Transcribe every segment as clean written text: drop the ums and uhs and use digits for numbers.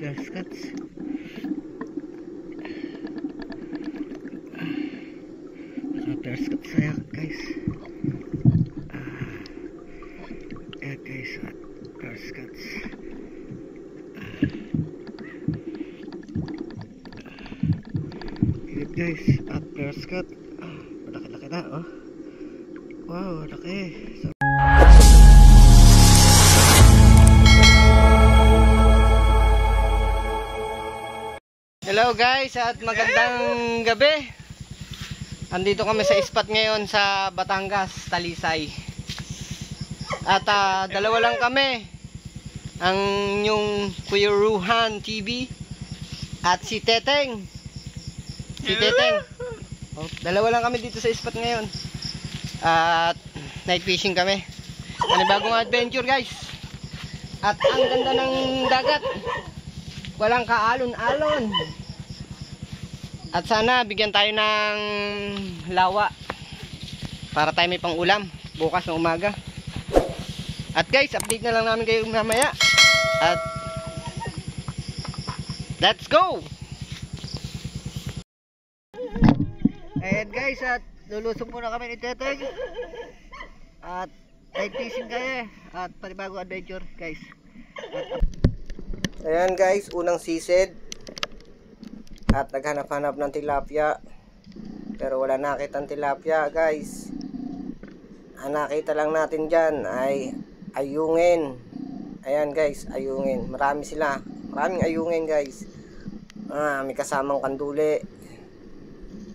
Gascats. Gascats saya guys. Ya guys, Gascats. Lihat guys, Gascats. Malaki-laki na oh. Wow, laki. Hello guys at magandang gabi. Andito kami sa spot ngayon sa Batangas, Talisay. At dalawa lang kami. Ang yung Kuya Ruhan TV at si Teteng. Si Teteng. Oh, dalawa lang kami dito sa spot ngayon. At night fishing kami. Bagong adventure guys. At ang ganda ng dagat. Walang kaalon-alon. At sana bigyan tayo ng lawa para tayo may pang ulam bukas ng umaga. At guys, update na lang namin kayo mamaya. At let's go! Ayan guys, at lulusong muna kami ni Teteng. At night fishing kayo at panibagong adventure guys. Ayan guys, unang sisid. At naghanap-hanap ng tilapia. Pero wala nakitang tilapia guys. Ang nakita lang natin dyan ay ayungin. Ayan guys, ayungin. Marami sila. Maraming ayungin guys. May kasamang kanduli.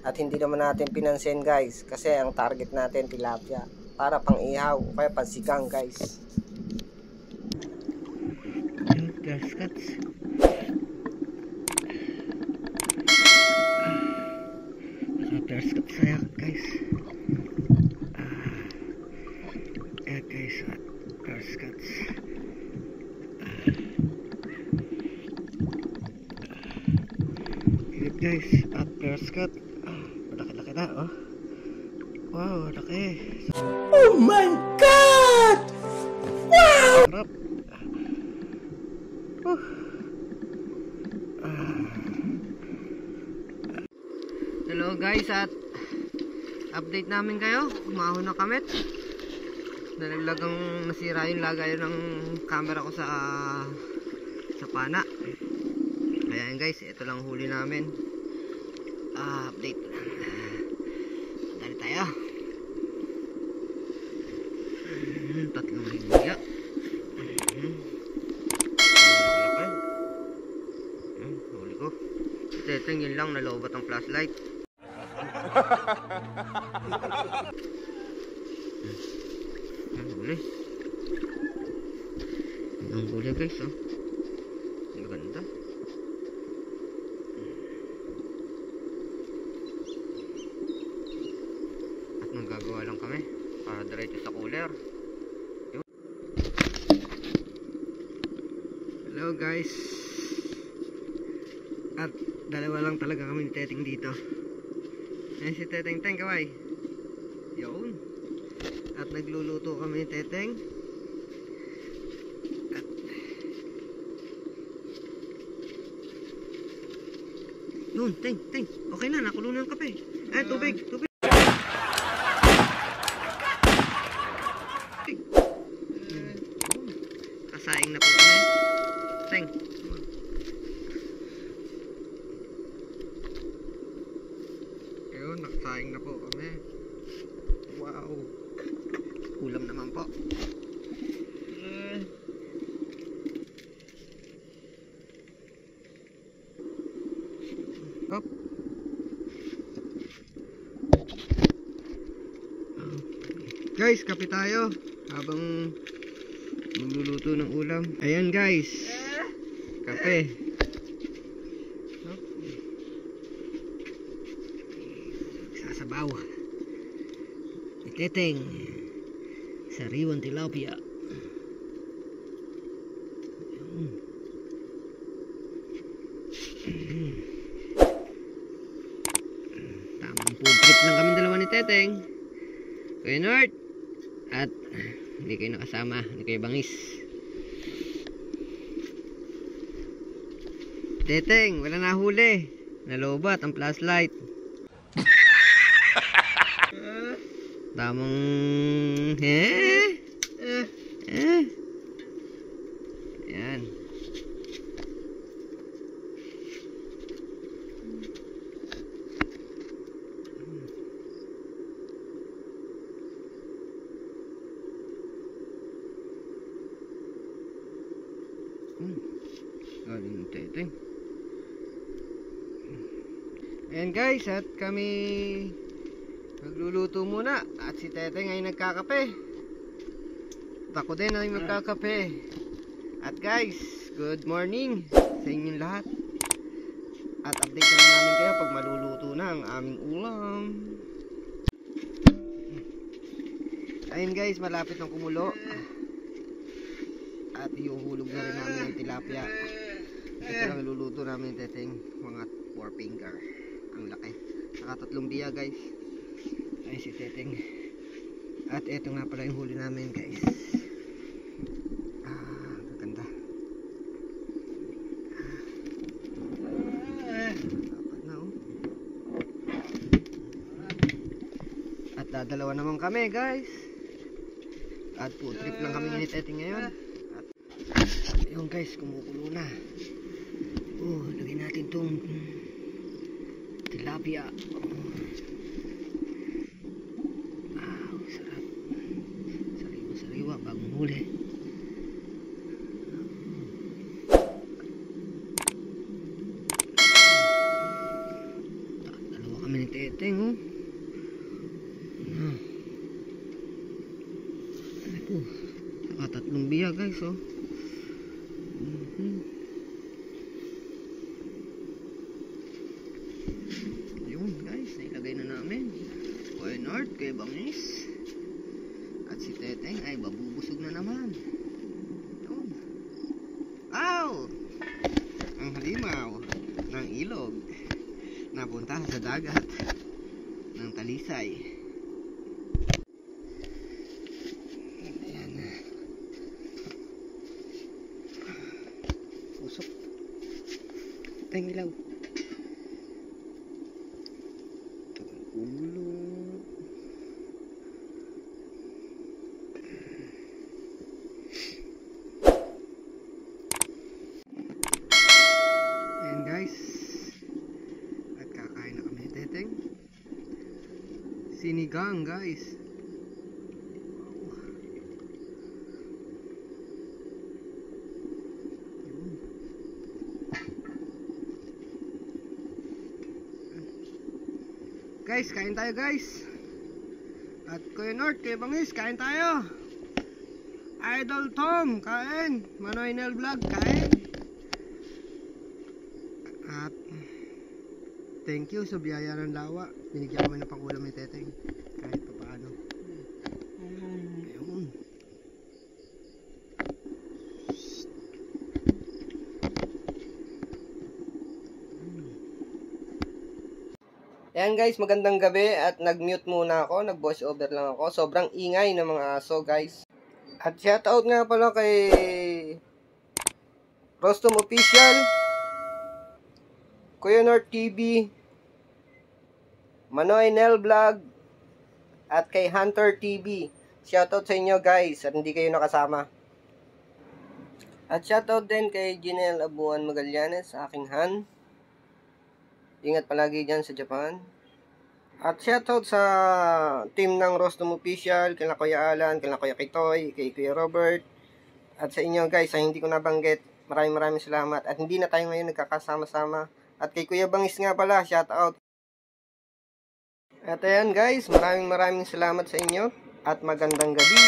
At hindi naman natin pinansin guys. Kasi ang target natin tilapia. Para pang ihaw o kaya pansigang guys. Gascats. Gascats saya guys. Ya guys, gascats. Lihat guys, gascats. Malaki-laki na oh. Wow, laki. Oh my god! Wow! Sarap. Hello guys, at update namin kayo. Umahon na kami. Nalaglagang nasira yung lagay ng camera ko sa pana. Ayan guys, ito lang huli namin. Update. Dali tayo. Tatlong hingga. Huli ko. Teteng, yun lang, nalobat ang flashlight. Huli. Ang huli guys oh. Ang ganda. At nagagawa lang kami para diretso sa cooler. Hello guys. At dalawa lang talaga kami ni Teteng dito. Ayan si Teteng, kaway. Yun. At nagluluto kami ni Teteng. At yun, Teng. Okay na, nakulo na ang kape. Ay, tubig. Kasaing na po kami. Teng. Nakasaing na po kami. Wow. Ulam naman po. Up. Guys, kape tayo habang magluluto ng ulam. Ayan guys. Kape. Sabaw ni Teteng, sariwang tilapia. Tamang food trip lang kami dalawa ni Teteng, Kuya North. At hindi kayo nakasama ni Kuya Bangis. Teteng, wala nahuli. Nalobat ang flashlight. Tamang Yan. Galing yung Teteng. Ayan guys, at kami nagluluto muna. At si Teteng ay nagkakape. At ako din ay magkakape. At guys, good morning sa inyong lahat. At update na namin kayo pag maluluto na ang aming ulam. Ayun guys, malapit ng kumulo. At iuhulog na rin namin ang tilapia. Ito lang iluluto namin, Teteng. Mga 4 finger. Ang laki. Saka 3 biya guys. Ayun si Teteng. At ito nga pala yung huli namin guys. Gaganda. Dapat na oh. At dadalawa naman kami guys. At food trip lang kami ni Teteng ngayon. Ayun guys, kumukulo na. Lagyan natin tong tilapia. Sarap. Sariwa bagong huli. Dalawa kami ni Teteng oh. Saka 3 biya guys oh. Yun guys, nailagay na namin. Kuya North, Kuya Bangis. At si Teteng ay babubusog na naman. Yun. Ow! Ang halimaw ng ilog napunta sa dagat ng Talisay. Ayan. Usok. Teng ilaw. Ulo. Ayan guys. At kakain na kami ni Teteng. Sinigang guys. Guys, kain tayo guys. At Kuya North, Kuya Bangis, kain tayo. Idol Tom, kain. Manoy Nel Vlog, kain. At thank you sa biyaya ng lawa. Binigyan kami ng pangulam ni Teteng. Kahit pa paano. Ayun. Ayan guys, magandang gabi at nag-mute muna ako, nag-voice over lang ako. Sobrang ingay ng mga aso guys. At shoutout nga pala kay Rostom Official, Kuya North TV, Manoy Nel Vlog, at kay Hunter TV. Shoutout sa inyo guys at hindi kayo nakasama. At shoutout din kay Jinel Abuan Magallanes, aking Han. Ingat palagi dyan sa Japan. At shoutout sa team ng Rostom Official, kila Kuya Alan, kila Kuya Kitoy, kay Kuya Robert. At sa inyo guys, sa hindi ko nabanggit, maraming salamat. At hindi na tayo ngayon nagkakasama-sama. At kay Kuya Bangis nga pala, shoutout. At ayan guys, maraming salamat sa inyo. At magandang gabi.